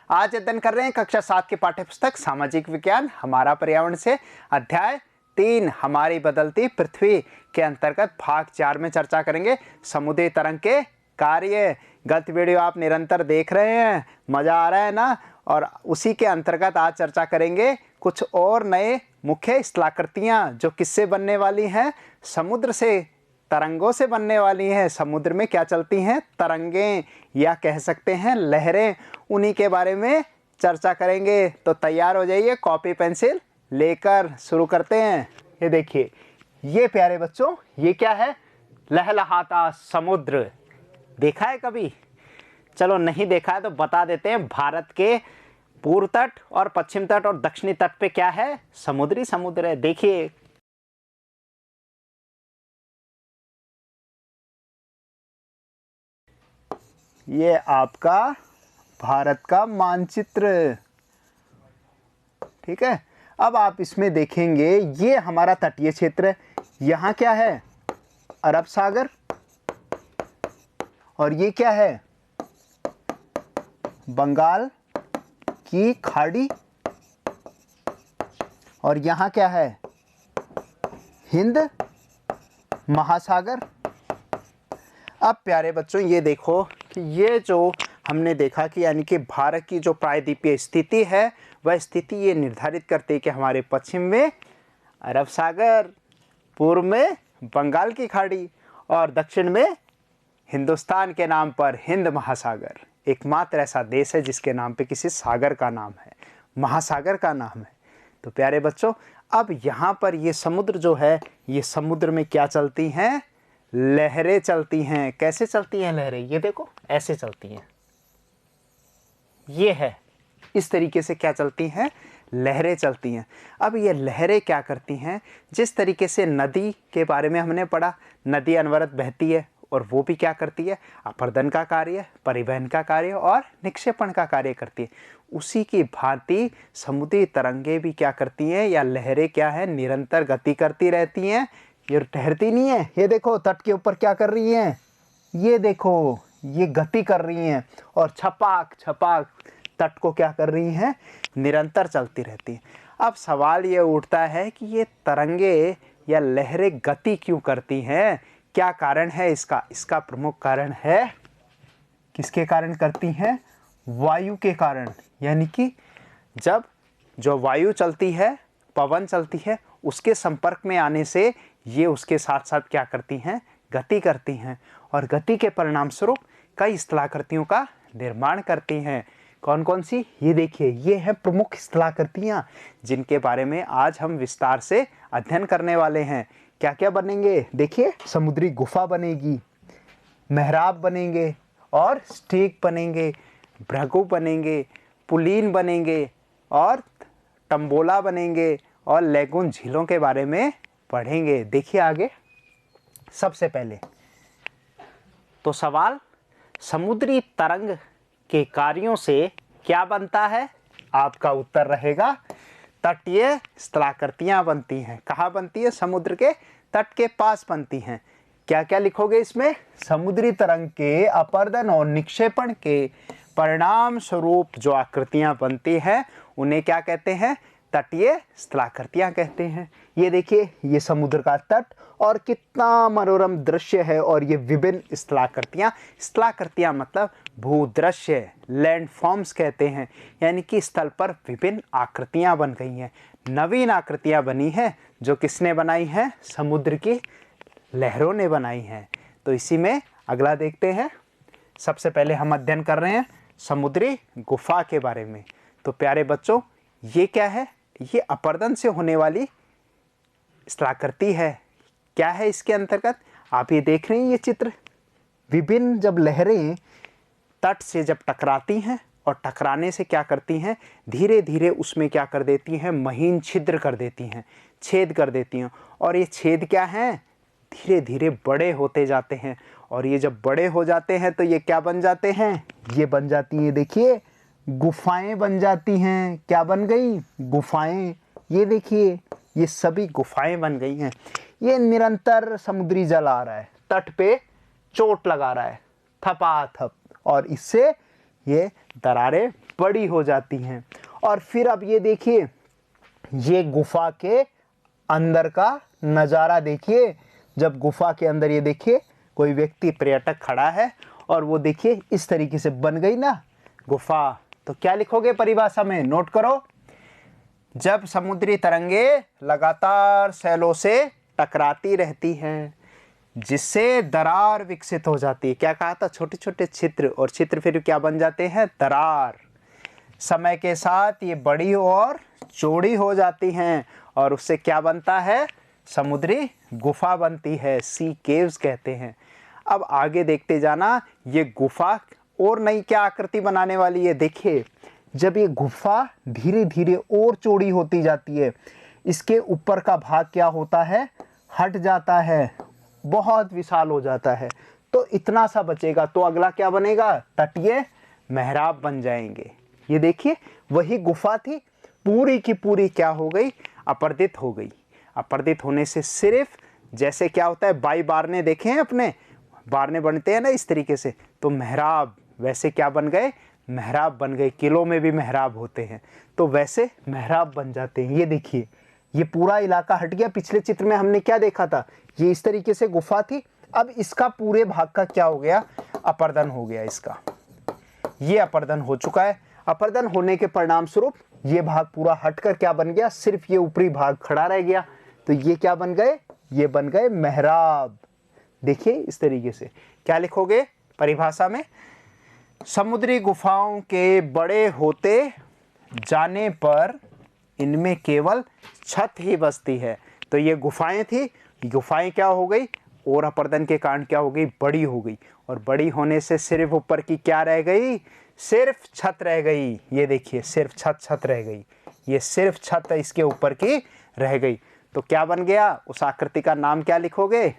आज अध्ययन कर रहे हैं कक्षा 7 की पाठ्य पुस्तक सामाजिक विज्ञान हमारा पर्यावरण से अध्याय 3 हमारी बदलती पृथ्वी के अंतर्गत भाग 4 में चर्चा करेंगे समुद्री तरंग के कार्य। गत वीडियो आप निरंतर देख रहे हैं, मज़ा आ रहा है ना। और उसी के अंतर्गत आज चर्चा करेंगे कुछ और नए मुख्य स्थलाकृतियाँ जो किससे बनने वाली हैं, समुद्र से, तरंगों से बनने वाली हैं। समुद्र में क्या चलती हैं, तरंगें या कह सकते हैं लहरें, उन्हीं के बारे में चर्चा करेंगे। तो तैयार हो जाइए, कॉपी पेंसिल लेकर शुरू करते हैं। ये देखिए, ये प्यारे बच्चों, ये क्या है, लहलहाता समुद्र। देखा है कभी? चलो नहीं देखा है तो बता देते हैं। भारत के पूर्व तट और पश्चिम तट और दक्षिणी तट पे क्या है, समुद्री समुद्र है। देखिए, ये आपका भारत का मानचित्र, ठीक है। अब आप इसमें देखेंगे, ये हमारा तटीय क्षेत्र है। यहाँ क्या है, अरब सागर, और ये क्या है, बंगाल की खाड़ी, और यहाँ क्या है, हिंद महासागर। अब प्यारे बच्चों ये देखो कि ये जो हमने देखा कि यानी कि भारत की जो प्रायद्वीपीय स्थिति है, वह स्थिति ये निर्धारित करती है कि हमारे पश्चिम में अरब सागर, पूर्व में बंगाल की खाड़ी और दक्षिण में हिंदुस्तान के नाम पर हिंद महासागर। एकमात्र ऐसा देश है जिसके नाम पे किसी सागर का नाम है, महासागर का नाम है। तो प्यारे बच्चों, अब यहाँ पर ये समुद्र जो है, ये समुद्र में क्या चलती हैं, लहरें चलती हैं। कैसे चलती हैं लहरें, ये देखो ऐसे चलती हैं। ये है, इस तरीके से क्या चलती हैं, लहरें चलती हैं। अब ये लहरें क्या करती हैं, जिस तरीके से नदी के बारे में हमने पढ़ा, नदी अनवरत बहती है और वो भी क्या करती है, अपर्दन का कार्य, परिवहन का कार्य और निक्षेपण का कार्य करती है। उसी की भांति समुद्री तरंगे भी क्या करती हैं, या लहरें क्या है, निरंतर गति करती रहती हैं, ये ठहरती नहीं है। ये देखो तट के ऊपर क्या कर रही हैं, ये देखो ये गति कर रही हैं और छपाक छपाक तट को क्या कर रही हैं, निरंतर चलती रहती हैं। अब सवाल ये उठता है कि ये तरंगे या लहरें गति क्यों करती हैं, क्या कारण है इसका? इसका प्रमुख कारण है, किसके कारण करती हैं, वायु के कारण। यानी कि जब जो वायु चलती है, पवन चलती है, उसके संपर्क में आने से ये उसके साथ साथ क्या करती हैं, गति करती हैं, और गति के परिणाम स्वरूप कई स्थलाकृतियों का निर्माण करती हैं। कौन कौन सी, ये देखिए, ये है प्रमुख स्थलाकृतियाँ जिनके बारे में आज हम विस्तार से अध्ययन करने वाले हैं। क्या क्या बनेंगे, देखिए, समुद्री गुफा बनेगी, मेहराब बनेंगे और स्टेक बनेंगे, भृगु बनेंगे, पुलीन बनेंगे और टम्बोला बनेंगे, और लेगून झीलों के बारे में पढ़ेंगे। देखिए आगे, सबसे पहले तो सवाल, समुद्री तरंग के कार्यों से क्या बनता है? आपका उत्तर रहेगा तटीय स्थलाकृतियाँ बनती हैं। कहाँ बनती है? समुद्र के तट के पास बनती हैं। क्या क्या लिखोगे इसमें? समुद्री तरंग के अपर्दन और निक्षेपण के परिणाम स्वरूप जो आकृतियाँ बनती हैं उन्हें क्या कहते हैं? तटीय स्थलाकृतियाँ कहते हैं। ये देखिए, ये समुद्र का तट और कितना मनोरम दृश्य है, और ये विभिन्न स्थलाकृतियाँ, स्थलाकृतियाँ मतलब भूदृश्य, लैंडफॉर्म्स कहते हैं। यानी कि स्थल पर विभिन्न आकृतियाँ बन गई हैं, नवीन आकृतियाँ बनी हैं, जो किसने बनाई हैं? समुद्र की लहरों ने बनाई हैं। तो इसी में अगला देखते हैं। सबसे पहले हम अध्ययन कर रहे हैं समुद्री गुफा के बारे में। तो प्यारे बच्चों, ये क्या है? ये अपर्दन से होने वाली स्थलाकृति है। क्या है इसके अंतर्गत? आप ये देख रहे हैं, ये चित्र, विभिन्न जब लहरें तट से जब टकराती हैं और टकराने से क्या करती हैं, धीरे धीरे उसमें क्या कर देती हैं, महीन छिद्र कर देती हैं, छेद कर देती हैं। और ये छेद क्या हैं, धीरे धीरे बड़े होते जाते हैं, और ये जब बड़े हो जाते हैं तो ये क्या बन जाते हैं, ये बन जाती हैं, देखिए, गुफाएं बन जाती हैं। क्या बन गई? गुफाएं। ये देखिए, ये सभी गुफाएं बन गई हैं। ये निरंतर समुद्री जल आ रहा है, तट पे चोट लगा रहा है थपाथप, और इससे ये दरारें बड़ी हो जाती हैं। और फिर अब ये देखिए, ये गुफा के अंदर का नज़ारा देखिए। जब गुफा के अंदर ये देखिए कोई व्यक्ति पर्यटक खड़ा है और वो देखिए इस तरीके से बन गई ना गुफा, तो क्या लिखोगे परिभाषा में, नोट करो। जब समुद्री तरंगे लगातार सैलों से टकराती रहती हैं जिससे दरार विकसित हो जाती है। क्या कहा था, छोटे छोटे छिद्र, और छिद्र फिर क्या बन जाते हैं, दरार। समय के साथ ये बड़ी और चौड़ी हो जाती हैं और उससे क्या बनता है, समुद्री गुफा बनती है, सी केव्स कहते हैं। अब आगे देखते जाना, ये गुफा और नई क्या आकृति बनाने वाली है। देखिए जब ये गुफा धीरे धीरे और चौड़ी होती जाती है, इसके ऊपर का भाग क्या होता है, हट जाता है, बहुत विशाल हो जाता है। तो इतना सा बचेगा, तो अगला क्या बनेगा, तटीय मेहराब बन जाएंगे। ये देखिए वही गुफा थी, पूरी की पूरी क्या हो गई, अपरदित हो गई। अपरदित होने से सिर्फ, जैसे क्या होता है, बाई बारने देखे हैं अपने, बारने बनते हैं ना इस तरीके से, तो मेहराब वैसे क्या बन गए, मेहराब बन गए। किलों में भी मेहराब होते हैं, तो वैसे मेहराब बन जाते हैं। ये देखिए ये पूरा इलाका हट गया। पिछले चित्र में हमने क्या देखा था, ये इस तरीके से गुफा थी, अब इसका पूरे भाग का क्या हो गया, अपर्दन हो गया इसका, ये अपर्दन हो चुका है। अपर्दन होने के परिणाम स्वरूप ये भाग पूरा हटकर क्या बन गया, सिर्फ ये ऊपरी भाग खड़ा रह गया। तो ये क्या बन गए, ये बन गए मेहराब। देखिए इस तरीके से क्या लिखोगे परिभाषा में, समुद्री गुफाओं के बड़े होते जाने पर इनमें केवल छत ही बचती है। तो ये गुफाएं थी, गुफाएं क्या हो गई, और अपर्दन के कारण क्या हो गई, बड़ी हो गई, और बड़ी होने से सिर्फ ऊपर की क्या रह गई, सिर्फ छत रह गई। ये देखिए सिर्फ छत रह गई, ये सिर्फ छत इसके ऊपर की रह गई। तो क्या बन गया, उस आकृति का नाम क्या लिखोगे,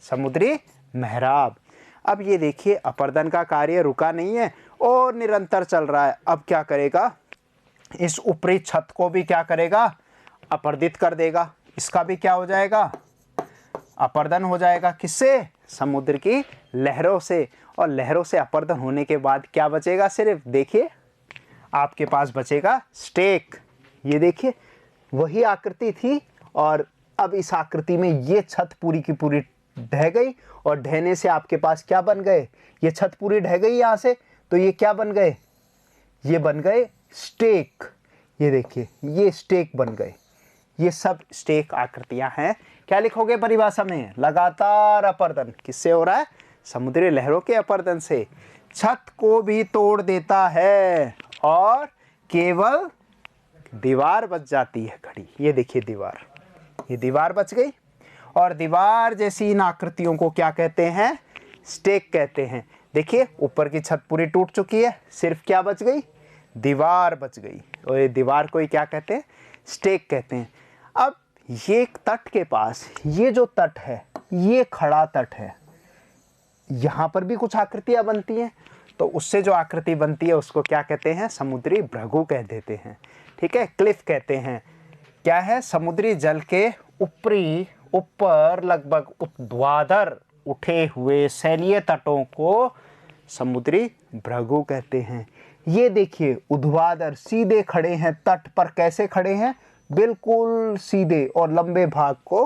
समुद्री मेहराब। अब ये देखिए अपर्दन का कार्य रुका नहीं है और निरंतर चल रहा है। अब क्या करेगा, इस ऊपरी छत को भी क्या करेगा, अपरदित कर देगा। इसका भी क्या हो जाएगा, अपर्दन हो जाएगा। किससे, समुद्र की लहरों से। और लहरों से अपर्दन होने के बाद क्या बचेगा, सिर्फ देखिए आपके पास बचेगा स्टेक। ये देखिए वही आकृति थी, और अब इस आकृति में ये छत पूरी की पूरी ढह गई, और ढहने से आपके पास क्या बन गए, ये छत पूरी ढह गई यहाँ से, तो ये क्या बन गए, ये बन गए स्टेक। ये देखिए ये स्टेक बन गए। ये सब स्टेक आकृतियां हैं। क्या लिखोगे परिभाषा में, लगातार अपर्दन किससे हो रहा है, समुद्री लहरों के अपर्दन से। छत को भी तोड़ देता है और केवल दीवार बच जाती है खड़ी। ये देखिए दीवार, ये दीवार बच गई, और दीवार जैसी इन आकृतियों को क्या कहते हैं, स्टेक कहते हैं। देखिए ऊपर की छत पूरी टूट चुकी है, सिर्फ क्या बच गई, दीवार बच गई, और ये दीवार को ही क्या कहते हैं, स्टेक कहते हैं। अब ये तट के पास, ये जो तट है ये खड़ा तट है, यहाँ पर भी कुछ आकृतियाँ बनती हैं, तो उससे जो आकृति बनती है उसको क्या कहते हैं, समुद्री भृगु कह देते हैं। ठीक है, क्लिफ कहते हैं। क्या है, समुद्री जल के ऊपर लगभग ऊर्ध्वाधर उठे हुए शैलीय तटों को समुद्री भृगु कहते हैं। ये देखिए ऊर्ध्वाधर सीधे खड़े हैं तट पर, कैसे खड़े हैं, बिल्कुल सीधे और लंबे भाग को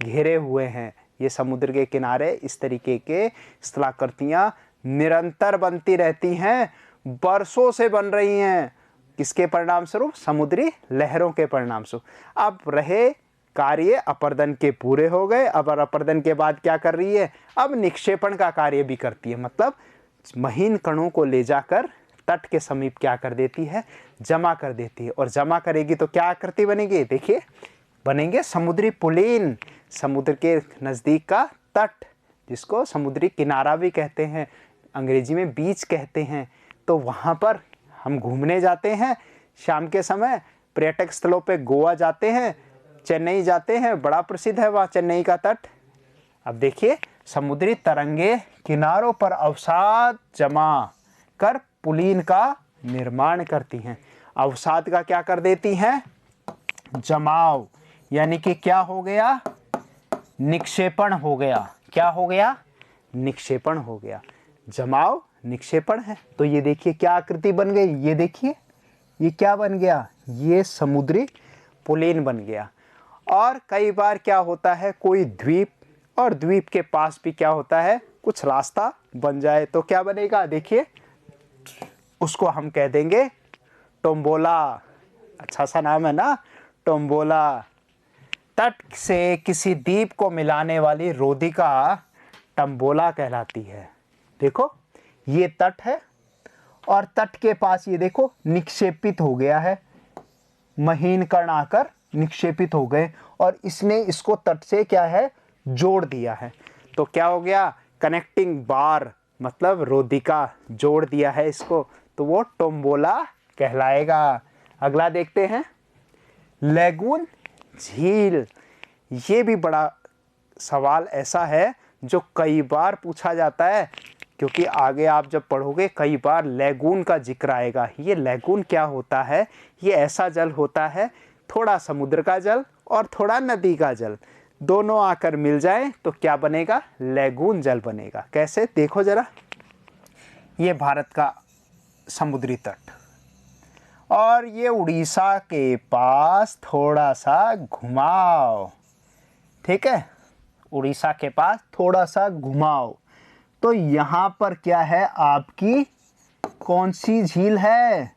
घेरे हुए हैं। ये समुद्र के किनारे इस तरीके के स्थलाकृतियाँ निरंतर बनती रहती हैं, बरसों से बन रही हैं। किसके परिणाम स्वरूप, समुद्री लहरों के परिणाम स्वरूप। अब रहे कार्य अपर्दन के पूरे हो गए। अब अपर्दन के बाद क्या कर रही है, अब निक्षेपण का कार्य भी करती है, मतलब महीन कणों को ले जाकर तट के समीप क्या कर देती है, जमा कर देती है। और जमा करेगी तो क्या आकृति बनेगी, देखिए बनेंगे समुद्री पुलीन, समुद्र के नज़दीक का तट, जिसको समुद्री किनारा भी कहते हैं, अंग्रेजी में बीच कहते हैं। तो वहाँ पर हम घूमने जाते हैं शाम के समय, पर्यटक स्थलों पे गोवा जाते हैं, चेन्नई जाते हैं, बड़ा प्रसिद्ध है वहाँ चेन्नई का तट। अब देखिए समुद्री तरंगे किनारों पर अवसाद जमा कर पुलीन का निर्माण करती हैं। अवसाद का क्या कर देती हैं, जमाव, यानी कि क्या हो गया, निक्षेपण हो गया। क्या हो गया, निक्षेपण हो गया। जमाव निक्षेपण है। तो ये देखिए क्या आकृति बन गई, ये देखिए ये क्या बन गया, ये समुद्री पुलिन बन गया। और कई बार क्या होता है, कोई द्वीप और द्वीप के पास भी क्या होता है, कुछ रास्ता बन जाए तो क्या बनेगा, देखिए उसको हम कह देंगे टोम्बोला। अच्छा सा नाम है ना, टोम्बोला। तट से किसी द्वीप को मिलाने वाली रोधिका टम्बोला कहलाती है। देखो ये तट है और तट के पास ये देखो निक्षेपित हो गया है, महीन कण आकर निक्षेपित हो गए और इसने इसको तट से क्या है, जोड़ दिया है। तो क्या हो गया, कनेक्टिंग बार, मतलब रोधिका जोड़ दिया है इसको, तो वो टोम्बोला कहलाएगा। अगला देखते हैं, लैगून झील। ये भी बड़ा सवाल ऐसा है जो कई बार पूछा जाता है, क्योंकि आगे आप जब पढ़ोगे कई बार लैगून का जिक्र आएगा। ये लैगून क्या होता है, ये ऐसा जल होता है, थोड़ा समुद्र का जल और थोड़ा नदी का जल दोनों आकर मिल जाए तो क्या बनेगा, लैगून जल बनेगा। कैसे, देखो जरा, ये भारत का समुद्री तट और ये उड़ीसा के पास थोड़ा सा घुमाव, ठीक है, उड़ीसा के पास थोड़ा सा घुमाव। तो यहाँ पर क्या है, आपकी कौन सी झील है,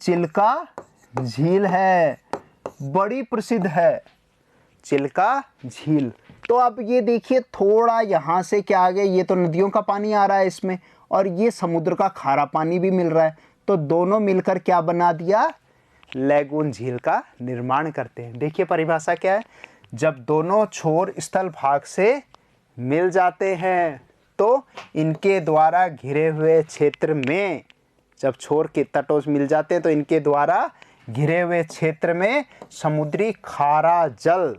चिल्का झील है, बड़ी प्रसिद्ध है चिल्का झील। तो अब ये देखिए थोड़ा यहाँ से क्या आ गया, ये तो नदियों का पानी आ रहा है इसमें और ये समुद्र का खारा पानी भी मिल रहा है, तो दोनों मिलकर क्या बना दिया, लैगून झील का निर्माण करते हैं। देखिए परिभाषा क्या है, जब दोनों छोर स्थल भाग से मिल जाते हैं तो इनके द्वारा घिरे हुए क्षेत्र में, जब छोर के तटों से मिल जाते हैं तो इनके द्वारा घिरे हुए क्षेत्र में समुद्री खारा जल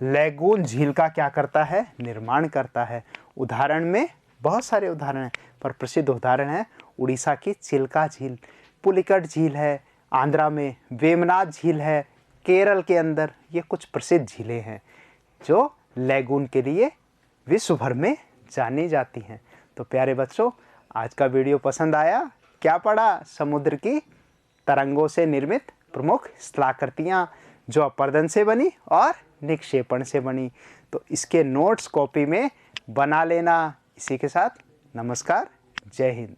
लैगून झील का क्या करता है, निर्माण करता है। उदाहरण में बहुत सारे उदाहरण हैं, पर प्रसिद्ध उदाहरण है उड़ीसा की चिल्का झील, पुलिकट झील है, आंध्रा में वेमनाथ झील है, केरल के अंदर, ये कुछ प्रसिद्ध झीलें हैं जो लैगून के लिए विश्व भर में जानी जाती हैं। तो प्यारे बच्चों, आज का वीडियो पसंद आया? क्या पढ़ा, समुद्र की तरंगों से निर्मित प्रमुख स्थलाकृतियाँ जो अपर्दन से बनी और निक्षेपण से बनी। तो इसके नोट्स कॉपी में बना लेना। इसी के साथ नमस्कार, जय हिंद।